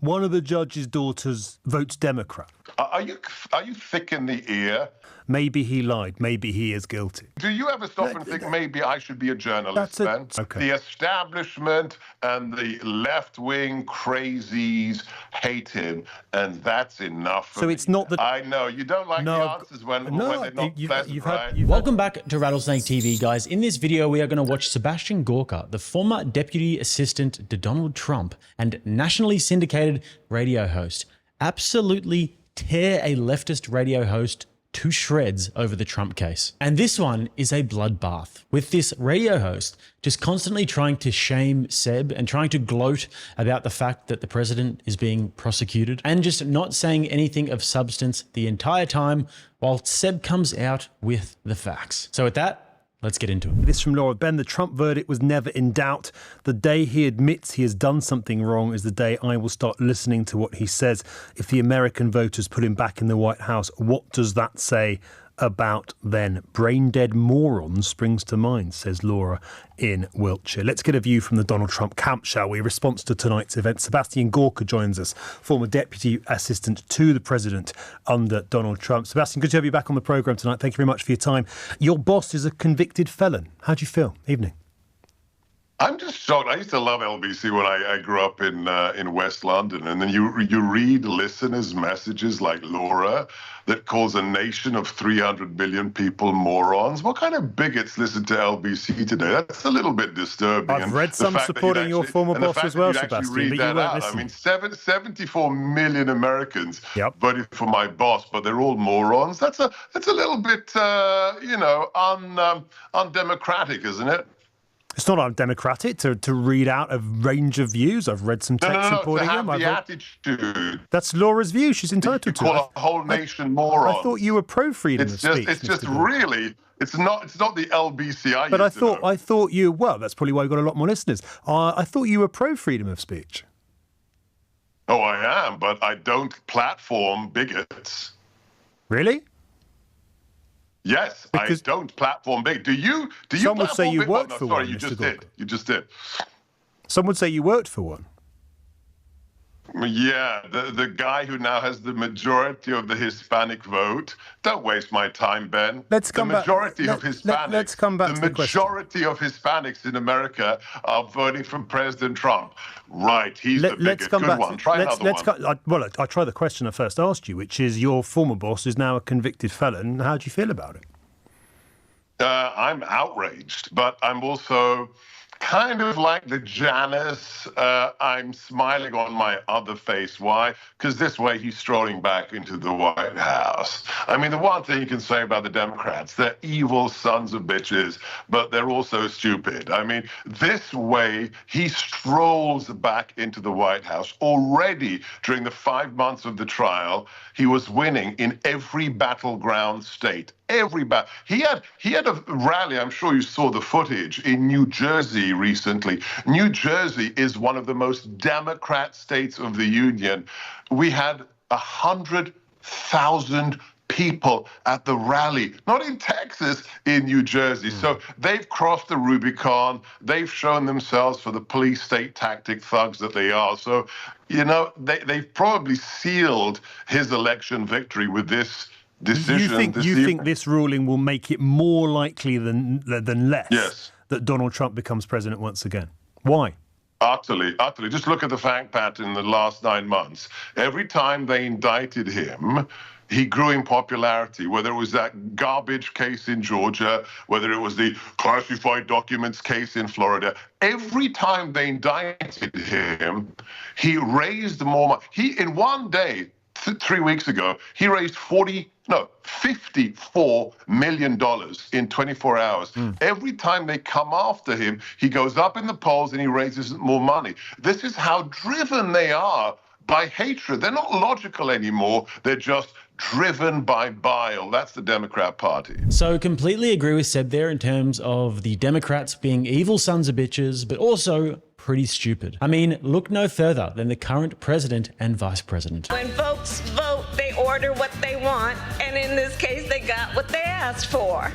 One of the judge's daughters votes Democrat. Are you thick in the ear? Maybe he lied. Maybe he is guilty. Do you ever stop and think maybe I should be a journalist then? Okay. The establishment and the left-wing crazies hate him, and that's enough for So me. it's not that... I know, you don't like the answers when they're not pleasant, right? Welcome back to Rattlesnake TV, guys. In this video, we are going to watch Sebastian Gorka, the former deputy assistant to Donald Trump and nationally syndicated radio host, absolutely tear a leftist radio host to shreds over the Trump case. And this one is a bloodbath, with this radio host just constantly trying to shame Seb and trying to gloat about the fact that the president is being prosecuted and just not saying anything of substance the entire time while Seb comes out with the facts. So with that, let's get into it. This from Laura Ben. The Trump verdict was never in doubt. The day he admits he has done something wrong is the day I will start listening to what he says. If the American voters put him back in the White House, what does that say about then? Brain-dead morons springs to mind, says Laura in Wiltshire. Let's get a view from the Donald Trump camp, shall we? Response to tonight's event. Sebastian Gorka joins us, former deputy assistant to the president under Donald Trump. Sebastian, good to have you back on the programme tonight. Thank you very much for your time. Your boss is a convicted felon. How do you feel? Evening. I'm just shocked. I used to love LBC when I grew up in West London, and then you read listeners' messages like Laura that calls a nation of 300 million people morons. What kind of bigots listen to LBC today? That's a little bit disturbing. I've read some supporting your former boss as well, Sebastian, but you weren't listening. I mean, 74 million Americans voted for my boss, but they're all morons. That's a little bit, undemocratic, isn't it? It's not undemocratic to read out a range of views. I've read some text supporting him. To have the attitude. That's Laura's view. She's entitled to call a whole nation moron. I thought you were pro freedom of speech. It's just really. It's not the LBC. But I thought you. Well, that's probably why you got a lot more listeners. I thought you were pro freedom of speech. Oh, I am, but I don't platform bigots. Really? Yes, because I don't platform big. Do you? Some would say you worked for one. Sorry, you just did. You just did. Some would say you worked for one. Yeah, the guy who now has the majority of the Hispanic vote. Don't waste my time, Ben. Let's come back. The majority of Hispanics. Let's come back to the question. The majority of Hispanics in America are voting for President Trump. Right, he's the biggest. Good one. Try another one. I try the question I first asked you, which is your former boss is now a convicted felon. How do you feel about it? I'm outraged, but I'm also kind of like the Janus, I'm smiling on my other face. Why? Because this way he's strolling back into the White House. I mean, the one thing you can say about the Democrats, they're evil sons of bitches, but they're also stupid. I mean, this way he strolls back into the White House. Already during the 5 months of the trial, he was winning in every battleground state. He had a rally, I'm sure you saw the footage, in New Jersey recently. New Jersey is one of the most Democrat states of the Union. We had 100,000 people at the rally, not in Texas, in New Jersey. So they've crossed the Rubicon. They've shown themselves for the police state tactic thugs that they are. So, they've probably sealed his election victory with this decision. You think this ruling will make it more likely than less that Donald Trump becomes president once again? Why? Utterly. Just look at the fact pattern in the last 9 months. Every time they indicted him, he grew in popularity, whether it was that garbage case in Georgia, whether it was the classified documents case in Florida. Every time they indicted him, he raised more money. In one day, 3 weeks ago, he raised $54 million in 24 hours. Every time they come after him, he goes up in the polls and he raises more money. This is how driven they are by hatred. They're not logical anymore. They're just driven by bile. That's the Democrat Party. So completely agree with Seb there in terms of the Democrats being evil sons of bitches, but also pretty stupid. I mean, look no further than the current president and vice president. When folks vote, they order what they want, and in this case, they got what they asked for.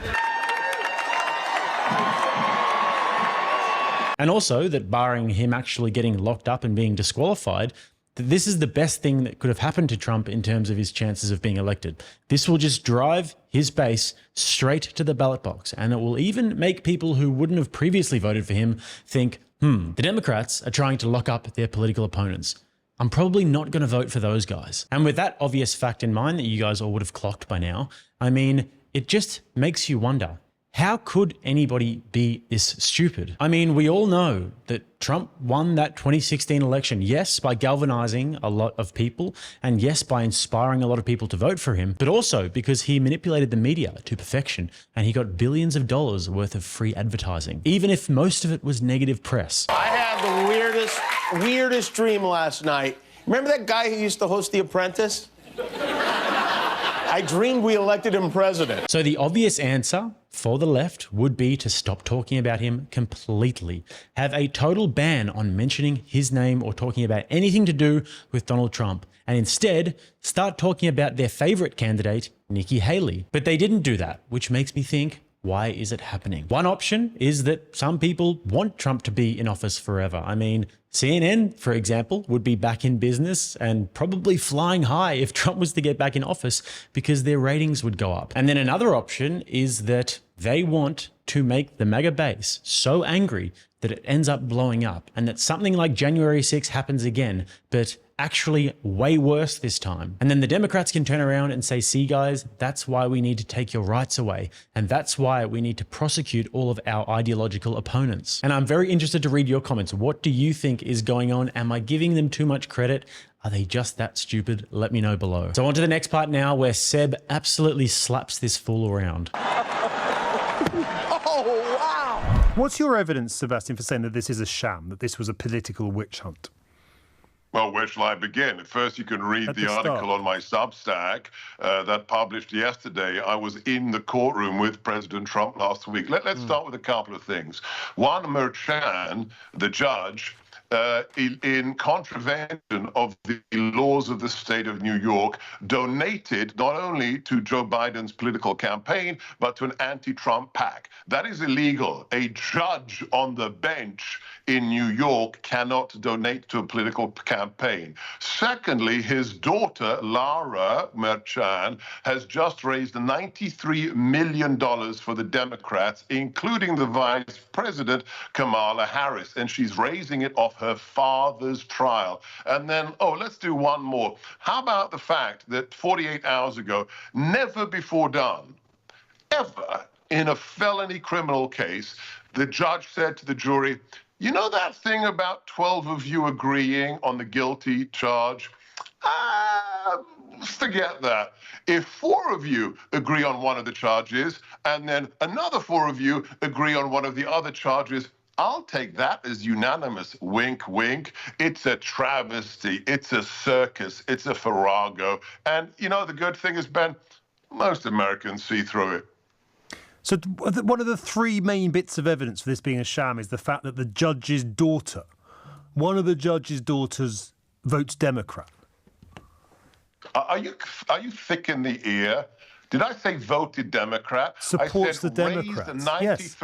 And also that barring him actually getting locked up and being disqualified, that this is the best thing that could have happened to Trump in terms of his chances of being elected. This will just drive his base straight to the ballot box, and it will even make people who wouldn't have previously voted for him think, the Democrats are trying to lock up their political opponents. I'm probably not going to vote for those guys. And with that obvious fact in mind that you guys all would have clocked by now, I mean, it just makes you wonder, how could anybody be this stupid? I mean, we all know that Trump won that 2016 election, yes, by galvanizing a lot of people, and yes, by inspiring a lot of people to vote for him, but also because he manipulated the media to perfection and he got billions of dollars worth of free advertising, even if most of it was negative press. I had the weirdest dream last night. Remember that guy who used to host The Apprentice? I dreamed we elected him president. So the obvious answer for the left would be to stop talking about him completely. Have a total ban on mentioning his name or talking about anything to do with Donald Trump. And instead, start talking about their favorite candidate, Nikki Haley. But they didn't do that, which makes me think, why is it happening? One option is that some people want Trump to be in office forever. I mean, CNN, for example, would be back in business and probably flying high if Trump was to get back in office because their ratings would go up. And then another option is that they want to make the MAGA base so angry that it ends up blowing up and that something like January 6th happens again, but actually way worse this time. And then the Democrats can turn around and say, see guys, that's why we need to take your rights away. And that's why we need to prosecute all of our ideological opponents. And I'm very interested to read your comments. What do you think is going on? Am I giving them too much credit? Are they just that stupid? Let me know below. So on to the next part now where Seb absolutely slaps this fool around. Oh, wow. What's your evidence, Sebastian, for saying that this is a sham, that this was a political witch hunt? Well, where shall I begin? First, you can read the article on my Substack that published yesterday. I was in the courtroom with President Trump last week. Let's start with a couple of things. One, Merchan, the judge, in contravention of the laws of the state of New York, donated not only to Joe Biden's political campaign, but to an anti-Trump PAC. That is illegal. A judge on the bench in New York cannot donate to a political campaign. Secondly, his daughter, Lara Merchan, has just raised $93 million for the Democrats, including the Vice President, Kamala Harris, and she's raising it off her father's trial. And then, let's do one more. How about the fact that 48 hours ago, never before done, ever in a felony criminal case, the judge said to the jury, you know that thing about 12 of you agreeing on the guilty charge? Forget that. If 4 of you agree on one of the charges, and then another 4 of you agree on one of the other charges, I'll take that as unanimous. Wink, wink. It's a travesty. It's a circus. It's a farrago. And, you know, the good thing is, Ben, most Americans see through it. So one of the 3 main bits of evidence for this being a sham is the fact that the judge's daughter, one of the judge's daughters, votes Democrat. Are you thick in the ear? Did I say voted Democrat? Supports I said the Democrats. Raised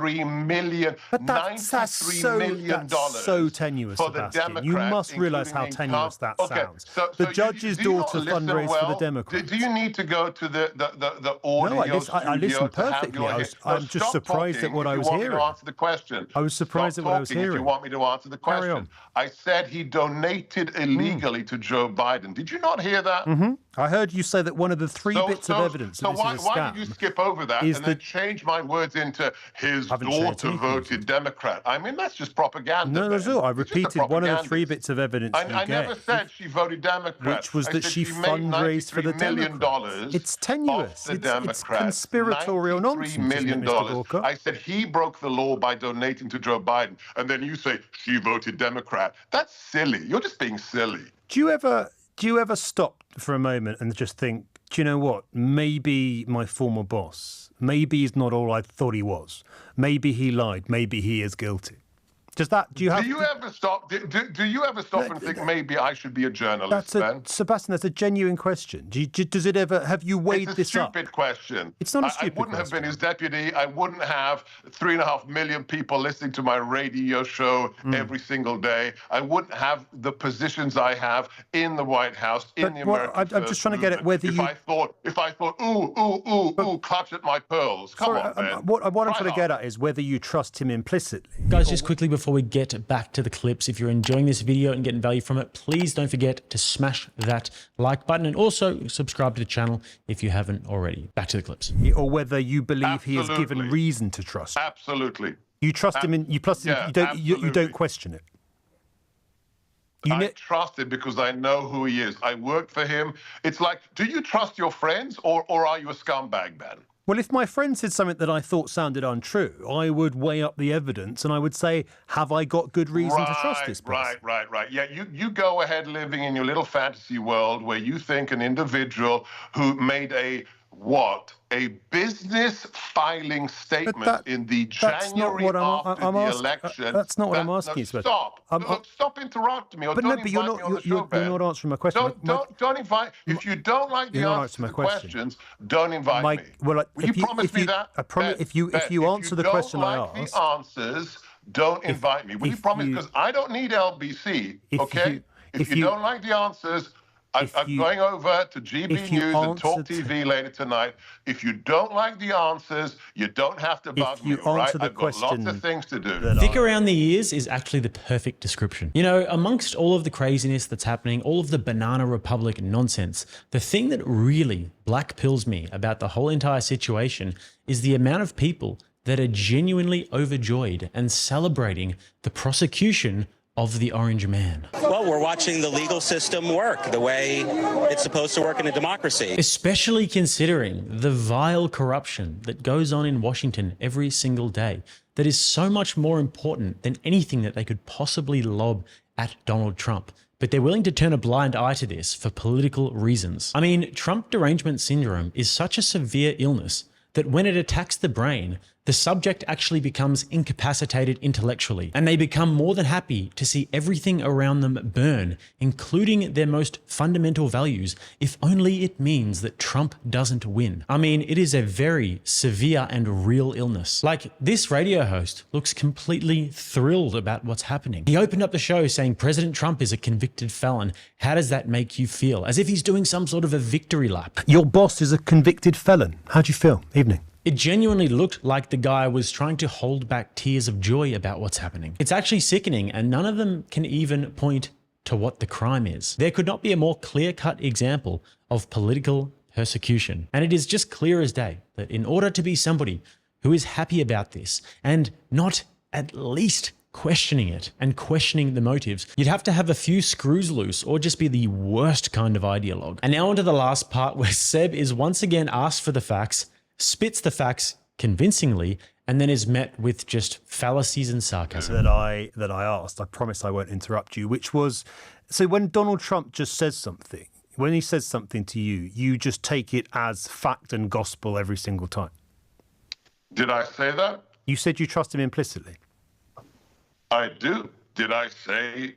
$93 million, But that's so tenuous, for the Sebastian. Democrats. You must realise how tenuous that sounds. The judge's daughter fundraised for the Democrats. Do you need to go to the audio No, I listened perfectly. I'm just surprised at what I was hearing. To answer the question. I was surprised at what I was hearing. If you want me to answer the question. Carry on. I said he donated illegally to Joe Biden. Did you not hear that? Mm-hmm. I heard you say that one of the 3 bits of evidence that this is a scam. Why did you skip over that and then change my words into his daughter voted Democrat? I mean, that's just propaganda. No. I repeated one of the 3 bits of evidence I never said she voted Democrat. Which was that she fundraised for the Democrats. It's tenuous. It's conspiratorial nonsense, isn't it, Mr. Gorka? I said he broke the law by donating to Joe Biden, and then you say she voted Democrat. That's silly. You're just being silly. Do you ever stop for a moment and just think, do you know what? Maybe my former boss, maybe he's not all I thought he was. Maybe he lied. Maybe he is guilty. Does that? Do you have? Do you ever stop? Do you ever stop and think maybe I should be a journalist? Sebastian, that's a genuine question. Does it ever? Have you weighed this up? It's a stupid question. It's not a stupid I wouldn't question. have been his deputy. I wouldn't have 3.5 million people listening to my radio show every single day. I wouldn't have the positions I have in the White House, in the American I'm just trying to get at whether if I thought, ooh, clutch at my pearls. Come on, man. What I'm trying to get at is whether you trust him implicitly. Guys, just quickly before we get back to the clips, if you're enjoying this video and getting value from it, please don't forget to smash that like button and also subscribe to the channel if you haven't already. Back to the clips. Or whether you believe he has given reason to trust. Absolutely. You trust him, you don't question it. I trust him because I know who he is. I worked for him. It's like, do you trust your friends or are you a scumbag, man? Well, if my friend said something that I thought sounded untrue, I would weigh up the evidence and I would say, have I got good reason to trust this person? Right. Yeah, you go ahead living in your little fantasy world where you think an individual who made a business filing statement in the January after the election. That's not what I'm asking you. Stop interrupting me or don't invite me on the show, you're not answering my question. Don't invite. If you don't like the answers to the questions, don't invite me. Well, Will you promise me that? If you answer the question I asked. If you don't like the answers, don't invite me. Will you promise? Because I don't need LBC, okay? If you don't like the answers, I'm going over to GB News and Talk TV later tonight. If you don't like the answers, you don't have to bug me, right? I've got lots of things to do. Thick around the ears is actually the perfect description. You know, amongst all of the craziness that's happening, all of the banana republic nonsense, the thing that really black pills me about the whole entire situation is the amount of people that are genuinely overjoyed and celebrating the prosecution of the Orange Man. Well, we're watching the legal system work the way it's supposed to work in a democracy. Especially considering the vile corruption that goes on in Washington every single day, that is so much more important than anything that they could possibly lob at Donald Trump. But they're willing to turn a blind eye to this for political reasons. I mean, Trump derangement syndrome is such a severe illness that when it attacks the brain, the subject actually becomes incapacitated intellectually, and they become more than happy to see everything around them burn, including their most fundamental values, if only it means that Trump doesn't win. I mean, it is a very severe and real illness. Like, this radio host looks completely thrilled about what's happening. He opened up the show saying President Trump is a convicted felon. How does that make you feel? As if he's doing some sort of a victory lap. Your boss is a convicted felon. How do you feel? Evening. It genuinely looked like the guy was trying to hold back tears of joy about what's happening. It's actually sickening, and none of them can even point to what the crime is. There could not be a more clear-cut example of political persecution. And it is just clear as day that in order to be somebody who is happy about this and not at least questioning it and questioning the motives, you'd have to have a few screws loose or just be the worst kind of ideologue. And now onto the last part where Seb is once again asked for the facts, spits the facts convincingly, and then is met with just fallacies and sarcasm. That I asked, I promise I won't interrupt you, which was, so when Donald Trump just says something, when he says something to you, you just take it as fact and gospel every single time. Did I say that? You said you trust him implicitly. I do. Did I say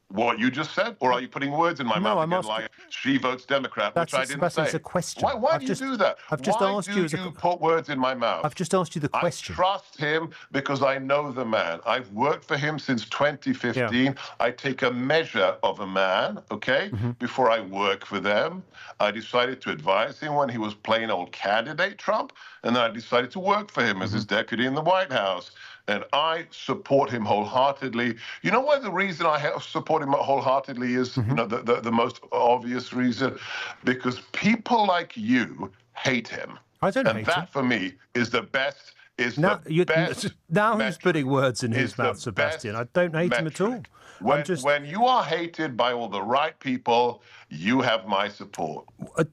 what you just said, or are you putting words in my mouth again, asking, like she votes Democrat, which I didn't say? That's a question. Why do you do that? I've just asked you. Why do you put words in my mouth? I've just asked you the question. I trust him because I know the man. I've worked for him since 2015. Yeah. I take a measure of a man, okay, before I work for them. I decided to advise him when he was plain old candidate Trump, and then I decided to work for him as his deputy in the White House. And I support him wholeheartedly. You know what the reason I support him wholeheartedly is? You know, the most obvious reason? Because people like you hate him. I don't hate him. And that, for me, is the best. Now who's putting words in his mouth, Sebastian? I don't hate him at all. When you are hated by all the right people, you have my support.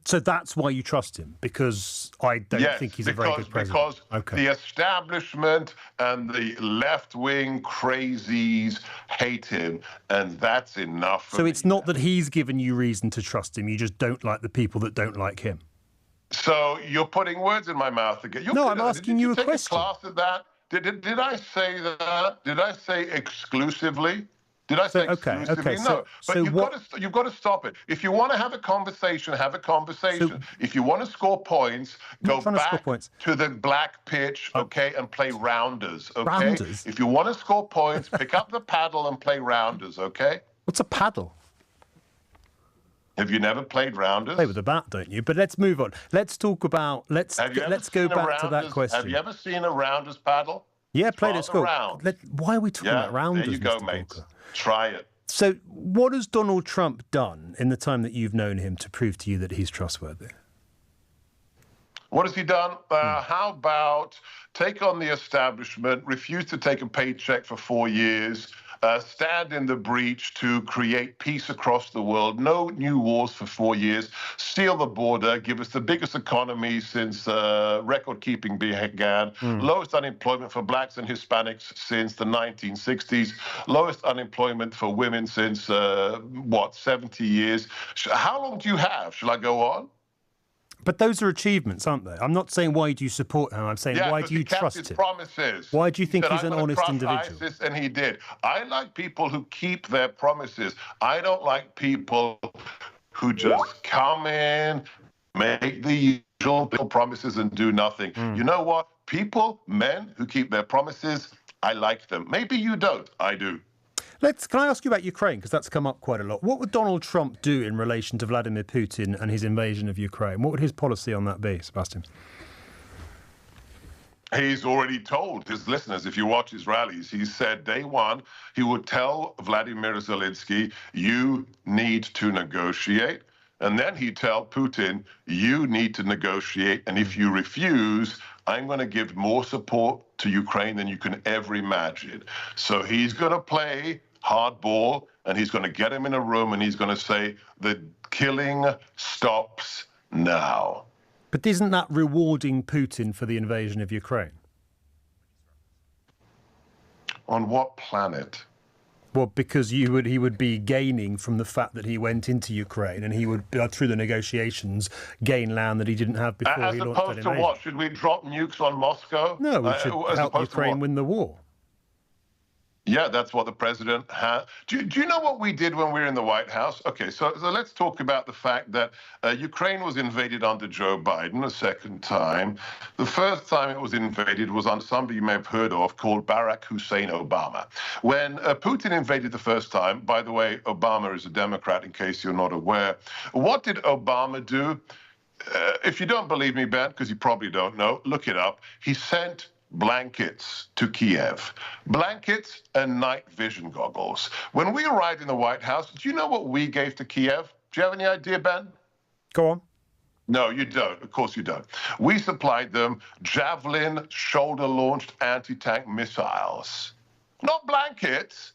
So that's why you trust him, because I don't think he's a very good president. Because the establishment and the left-wing crazies hate him, and that's enough for me. So it's not that he's given you reason to trust him, you just don't like the people that don't like him. So you're putting words in my mouth again. No, I'm asking you a question. Did you take a class of that? Did I say that? Did I say exclusively? Did I say exclusively? Okay. No, but So you've got to stop it. If you want to have a conversation, have a conversation. If you want to score points, go back to the black pitch, okay, and play rounders, okay? Rounders? If you want to score points, pick up the paddle and play rounders, okay? What's a paddle? Have you never played rounders? Play with a bat, don't you? But let's move on. Let's talk about. Let's go back to that question. Have you ever seen a rounders paddle? Yeah, played at school. Why are we talking about rounders? There you go, Mr. mate. Gorka? Try it. So, what has Donald Trump done in the time that you've known him to prove to you that he's trustworthy? What has he done? How about take on the establishment, refuse to take a paycheck for 4 years, stand in the breach to create peace across the world, no new wars for 4 years, seal the border, give us the biggest economy since record-keeping began, lowest unemployment for blacks and Hispanics since the 1960s, lowest unemployment for women since, 70 years. How long do you have? Shall I go on? But those are achievements, aren't they? I'm not saying why do you support him. I'm saying why do you trust him? Promises. Why do you think he's an honest individual? ISIS, and he did. I like people who keep their promises. I don't like people who just come in, make the usual promises and do nothing. You know what? People, men who keep their promises, I like them. Maybe you don't. I do. Can I ask you about Ukraine? Because that's come up quite a lot. What would Donald Trump do in relation to Vladimir Putin and his invasion of Ukraine? What would his policy on that be, Sebastian? He's already told his listeners, if you watch his rallies, he said day one, he would tell Vladimir Zelensky, you need to negotiate. And then he'd tell Putin, you need to negotiate. And if you refuse, I'm going to give more support to Ukraine than you can ever imagine. So he's going to play hardball, and he's going to get him in a room, and he's going to say, the killing stops now. But isn't that rewarding Putin for the invasion of Ukraine? On what planet? Well, because he would be gaining from the fact that he went into Ukraine, and he would, through the negotiations, gain land that he didn't have before he launched that invasion. As opposed to what? Should we drop nukes on Moscow? No, we should help Ukraine win the war. Yeah, that's what the president had. Do you know what we did when we were in the White House? Okay, so let's talk about the fact that Ukraine was invaded under Joe Biden a second time. The first time it was invaded was on somebody you may have heard of called Barack Hussein Obama. When Putin invaded the first time, by the way, Obama is a Democrat in case you're not aware. What did Obama do? If you don't believe me, Ben, because you probably don't know, look it up. He sent blankets to Kiev, blankets and night vision goggles. When we arrived in the White House, do you know what we gave to Kiev? Do you have any idea, Ben? Go on. No, you don't. Of course you don't. We supplied them Javelin shoulder-launched anti-tank missiles. Not blankets,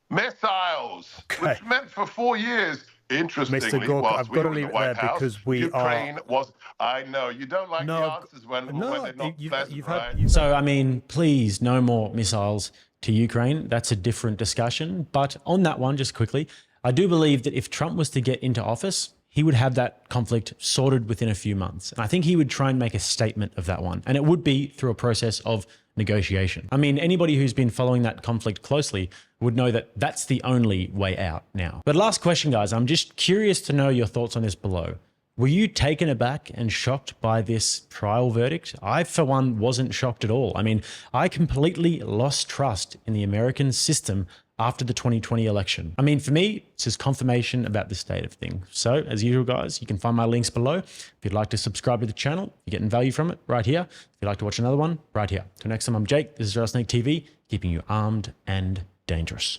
missiles, which meant for 4 years, interestingly, Mr. Gorka, I've got to leave it there because Ukraine was. I know you don't like the answers when they're not pleasant, right? So, I mean, please, no more missiles to Ukraine. That's a different discussion. But on that one, just quickly, I do believe that if Trump was to get into office, he would have that conflict sorted within a few months. And I think he would try and make a statement of that one. And it would be through a process of negotiation. I mean, anybody who's been following that conflict closely would know that that's the only way out now. But last question, guys, I'm just curious to know your thoughts on this below. Were you taken aback and shocked by this trial verdict? I, for one, wasn't shocked at all. I mean, I completely lost trust in the American system after the 2020 election. I mean, for me, it's just confirmation about the state of things. So, as usual, guys, you can find my links below. If you'd like to subscribe to the channel, you're getting value from it right here. If you'd like to watch another one, right here. Till next time, I'm Jake. This is RattlesnakeTV, keeping you armed and dangerous.